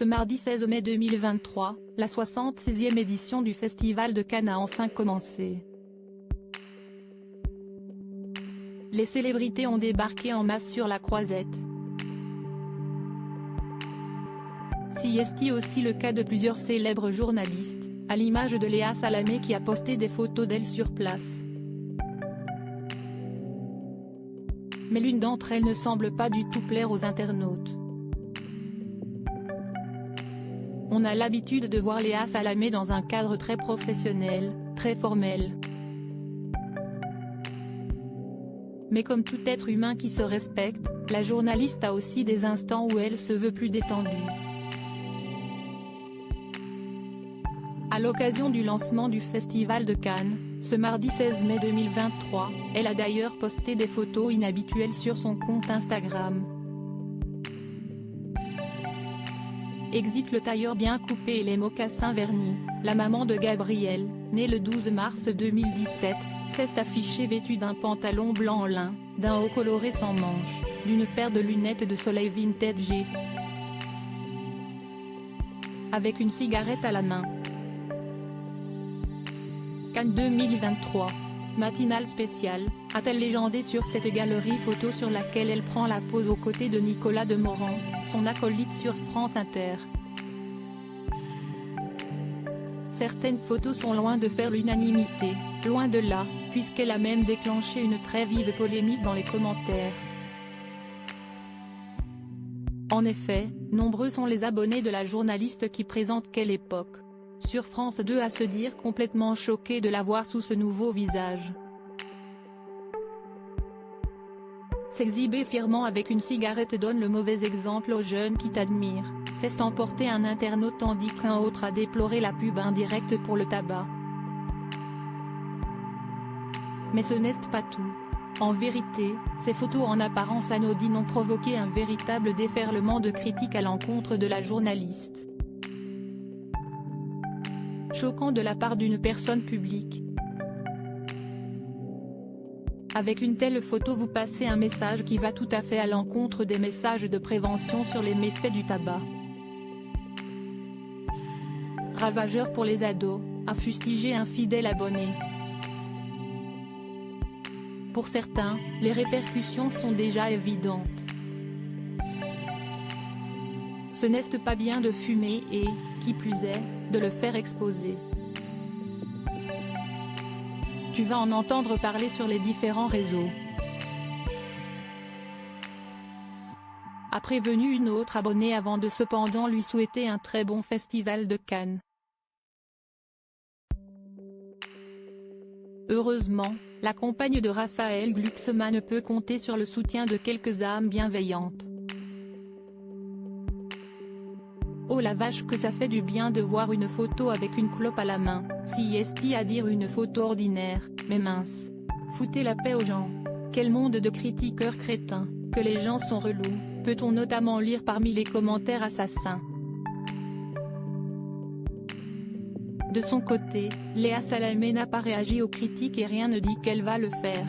Ce mardi 16 mai 2023, la 76e édition du Festival de Cannes a enfin commencé. Les célébrités ont débarqué en masse sur la Croisette. Si est aussi le cas de plusieurs célèbres journalistes, à l'image de Léa Salamé qui a posté des photos d'elle sur place. Mais l'une d'entre elles ne semble pas du tout plaire aux internautes. On a l'habitude de voir Léa Salamé dans un cadre très professionnel, très formel. Mais comme tout être humain qui se respecte, la journaliste a aussi des instants où elle se veut plus détendue. À l'occasion du lancement du Festival de Cannes, ce mardi 16 mai 2023, elle a d'ailleurs posté des photos inhabituelles sur son compte Instagram. Exit le tailleur bien coupé et les mocassins vernis, la maman de Gabriel, née le 12 mars 2017, s'est affichée vêtue d'un pantalon blanc en lin, d'un haut coloré sans manches, d'une paire de lunettes de soleil vintage avec une cigarette à la main. Cannes 2023. Matinale spéciale, a-t-elle légendé sur cette galerie photo sur laquelle elle prend la pose aux côtés de Nicolas Demorand, son acolyte sur France Inter. Certaines photos sont loin de faire l'unanimité, loin de là, puisqu'elle a même déclenché une très vive polémique dans les commentaires. En effet, nombreux sont les abonnés de la journaliste qui présentent Quelle époque sur France 2 à se dire complètement choqués de la voir sous ce nouveau visage. S'exhiber fièrement avec une cigarette donne le mauvais exemple aux jeunes qui t'admirent, s'est emporté un internaute tandis qu'un autre a déploré la pub indirecte pour le tabac. Mais ce n'est pas tout. En vérité, ces photos en apparence anodines ont provoqué un véritable déferlement de critiques à l'encontre de la journaliste. Choquant de la part d'une personne publique. Avec une telle photo vous passez un message qui va tout à fait à l'encontre des messages de prévention sur les méfaits du tabac. Ravageur pour les ados, a fustigé un fidèle abonné. Pour certains, les répercussions sont déjà évidentes. Ce n'est pas bien de fumer et, qui plus est, de le faire exposer. Tu vas en entendre parler sur les différents réseaux. A prévenu une autre abonnée avant de cependant lui souhaiter un très bon festival de Cannes. Heureusement, la compagne de Raphaël Glucksmann peut compter sur le soutien de quelques âmes bienveillantes. Oh la vache que ça fait du bien de voir une photo avec une clope à la main, si est à dire une photo ordinaire, mais mince. Foutez la paix aux gens. Quel monde de critiqueurs crétins, que les gens sont relous, peut-on notamment lire parmi les commentaires assassins. De son côté, Léa Salamé n'a pas réagi aux critiques et rien ne dit qu'elle va le faire.